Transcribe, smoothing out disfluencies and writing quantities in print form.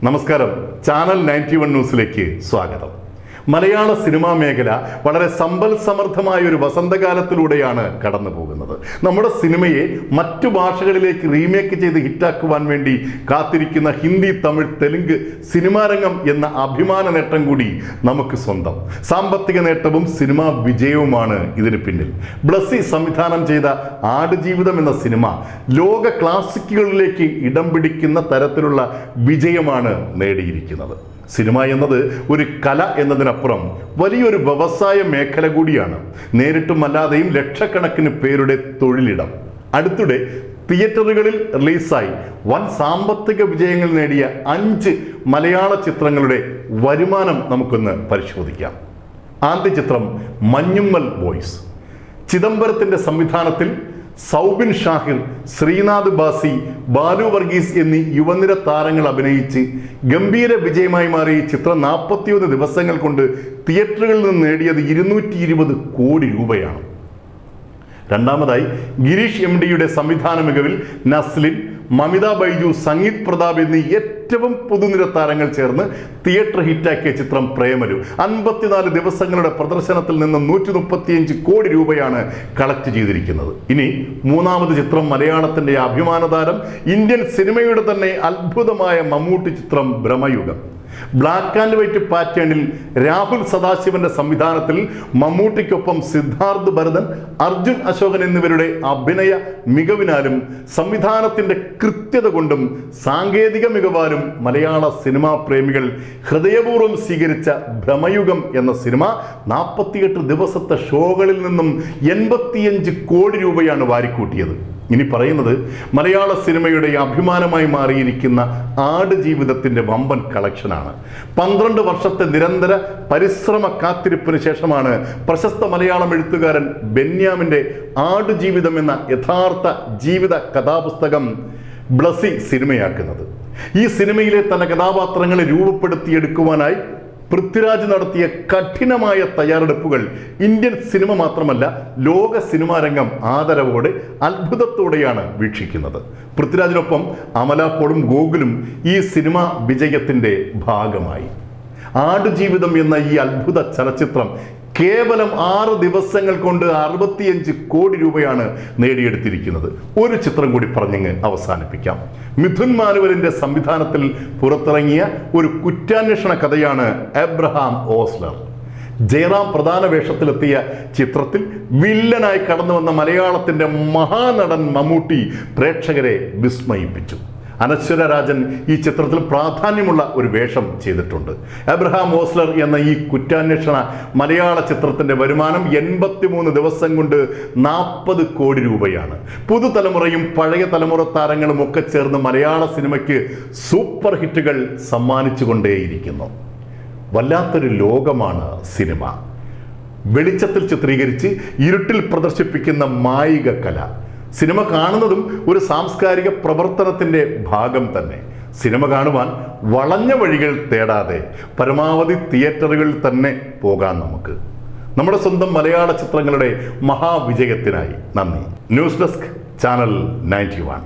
നമസ്കാരം, ചാനൽ 91 ന്യൂസിലേക്ക് സ്വാഗതം. മലയാള സിനിമാ മേഖല വളരെ സമ്പൽ സമൃദ്ധമായ ഒരു വസന്തകാലത്തിലൂടെയാണ് കടന്നു പോകുന്നത്. നമ്മുടെ സിനിമയെ മറ്റു ഭാഷകളിലേക്ക് റീമേക്ക് ചെയ്ത് ഹിറ്റാക്കുവാൻ വേണ്ടി കാത്തിരിക്കുന്ന ഹിന്ദി, തമിഴ്, തെലുങ്ക് സിനിമാ രംഗം എന്ന അഭിമാന നേട്ടം കൂടി നമുക്ക് സ്വന്തം. സാമ്പത്തിക നേട്ടവും സിനിമാ വിജയവുമാണ് ഇതിന് പിന്നിൽ. ബ്ലസ്സി സംവിധാനം ചെയ്ത ആടുജീവിതം എന്ന സിനിമ ലോക ക്ലാസിക്കുകളിലേക്ക് ഇടം പിടിക്കുന്ന തരത്തിലുള്ള വിജയമാണ് നേടിയിരിക്കുന്നത്. സിനിമ എന്നത് ഒരു കല എന്നതിനപ്പുറം വലിയൊരു വ്യവസായ മേഖല കൂടിയാണ്. നേരിട്ടും അല്ലാതെയും ലക്ഷക്കണക്കിന് പേരുടെ തൊഴിലിടം. അടുത്തിടെ തിയേറ്ററുകളിൽ റിലീസായി വൻ സാമ്പത്തിക വിജയങ്ങൾ നേടിയ 5 മലയാള ചിത്രങ്ങളുടെ വരുമാനം നമുക്കൊന്ന് പരിശോധിക്കാം. ആദ്യ ചിത്രം മഞ്ഞുമ്മൽ ബോയ്സ്. ചിദംബരത്തിന്റെ സംവിധാനത്തിൽ സൗബിൻ ഷാഹിർ, ശ്രീനാഥ് ബാസി, ബാലു വർഗീസ് എന്നീ യുവനിര താരങ്ങൾ അഭിനയിച്ച് ഗംഭീര വിജയമായി മാറിയ ചിത്രം 41 ദിവസങ്ങൾ കൊണ്ട് തിയേറ്ററുകളിൽ നിന്ന് നേടിയത് 220 കോടി രൂപയാണ്. രണ്ടാമതായി ഗിരീഷ് MDയുടെ സംവിധാന മികവിൽ നസ്ലിൻ, മമിത ബൈജു, സംഗീത് പ്രതാപ് എന്നീ ഏറ്റവും പുതുനിര താരങ്ങൾ ചേർന്ന് തിയേറ്റർ ഹിറ്റാക്കിയ ചിത്രം പ്രേമലു 54 ദിവസങ്ങളുടെ പ്രദർശനത്തിൽ നിന്ന് 135 കോടി രൂപയാണ് കളക്ട് ചെയ്തിരിക്കുന്നത്. ഇനി മൂന്നാമത് ചിത്രം മലയാളത്തിന്റെ അഭിമാനതാരം, ഇന്ത്യൻ സിനിമയുടെ തന്നെ അത്ഭുതമായ മമ്മൂട്ടി ചിത്രം ഭ്രമയുഗം. ബ്ലാക്ക് ആൻഡ് വൈറ്റ് പാറ്റേണിൽ രാഹുൽ സദാശിവന്റെ സംവിധാനത്തിൽ മമ്മൂട്ടിക്കൊപ്പം സിദ്ധാർത്ഥ് ഭരതൻ, അർജുൻ അശോകൻ എന്നിവരുടെ അഭിനയ മികവിനാലും സംവിധാനത്തിന്റെ കൃത്യത കൊണ്ടും സാങ്കേതിക മികവാലും മലയാള സിനിമാ പ്രേമികൾ ഹൃദയപൂർവ്വം സ്വീകരിച്ച ഭ്രമയുഗം എന്ന സിനിമ 48 ദിവസത്തെ ഷോകളിൽ നിന്നും 85 കോടി രൂപയാണ് വാരിക്കൂട്ടിയത്. ഇനി പറയുന്നത് മലയാള സിനിമയുടെ അഭിമാനമായി മാറിയിരിക്കുന്ന ആടുജീവിതത്തിന്റെ വമ്പൻ കളക്ഷനാണ്. 12 വർഷത്തെ നിരന്തര പരിശ്രമ കാത്തിരിപ്പിന് ശേഷമാണ് പ്രശസ്ത മലയാളം എഴുത്തുകാരൻ ബെന്യാമിന്റെ ആടുജീവിതം എന്ന യഥാർത്ഥ ജീവിത കഥാപുസ്തകം ബ്ലസ്സി സിനിമയാക്കുന്നത്. ഈ സിനിമയിലെ തന്റെ കഥാപാത്രങ്ങളെ രൂപപ്പെടുത്തിയെടുക്കുവാനായി പൃഥ്വിരാജ് നടത്തിയ കഠിനമായ തയ്യാറെടുപ്പുകൾ ഇന്ത്യൻ സിനിമ മാത്രമല്ല ലോക സിനിമാ രംഗം ആദരവോടെ അത്ഭുതത്തോടെയാണ് വീക്ഷിക്കുന്നത്. പൃഥ്വിരാജിനൊപ്പം അമല പോളും ഗോകുലും ഈ സിനിമ വിജയത്തിന്റെ ഭാഗമായി. ആടുജീവിതം എന്ന ഈ അത്ഭുത ചലച്ചിത്രം കേവലം 6 ദിവസങ്ങൾ കൊണ്ട് 65 കോടി രൂപയാണ് നേടിയെടുത്തിരിക്കുന്നത്. ഒരു ചിത്രം കൂടി പറഞ്ഞങ്ങ് അവസാനിപ്പിക്കാം. മിഥുൻ മാനുവലിന്റെ സംവിധാനത്തിൽ പുറത്തിറങ്ങിയ ഒരു കുറ്റാന്വേഷണ കഥയാണ് എബ്രഹാം ഓസ്ലർ. ജയറാം പ്രധാന വേഷത്തിലെത്തിയ ചിത്രത്തിൽ വില്ലനായി കടന്നു വന്ന മലയാളത്തിന്റെ മഹാനടൻ മമ്മൂട്ടി പ്രേക്ഷകരെ വിസ്മയിപ്പിച്ചു. അനശ്വര രാജൻ ഈ ചിത്രത്തിൽ പ്രാധാന്യമുള്ള ഒരു വേഷം ചെയ്തിട്ടുണ്ട്. എബ്രഹാം ഓസ്ലർ എന്ന ഈ കുറ്റാന്വേഷണ മലയാള ചിത്രത്തിന്റെ വരുമാനം 83 ദിവസം കൊണ്ട് 40 കോടി രൂപയാണ്. പുതുതലമുറയും പഴയ തലമുറ താരങ്ങളും ഒക്കെ ചേർന്ന് മലയാള സിനിമയ്ക്ക് സൂപ്പർ ഹിറ്റുകൾ സമ്മാനിച്ചു കൊണ്ടേയിരിക്കുന്നു. വല്ലാത്തൊരു ലോകമാണ് സിനിമ. വെളിച്ചത്തിൽ ചിത്രീകരിച്ച് ഇരുട്ടിൽ പ്രദർശിപ്പിക്കുന്ന മായിക കല. സിനിമ കാണുന്നതും ഒരു സാംസ്കാരിക പ്രവർത്തനത്തിന്റെ ഭാഗം തന്നെ. സിനിമ കാണുവാൻ വളഞ്ഞ വഴികൾ തേടാതെ പരമാവധി തിയേറ്ററുകളിൽ തന്നെ പോകാം നമുക്ക്. നമ്മുടെ സ്വന്തം മലയാള ചിത്രങ്ങളുടെ മഹാവിജയത്തിനായി നന്ദി. News desk, channel 91.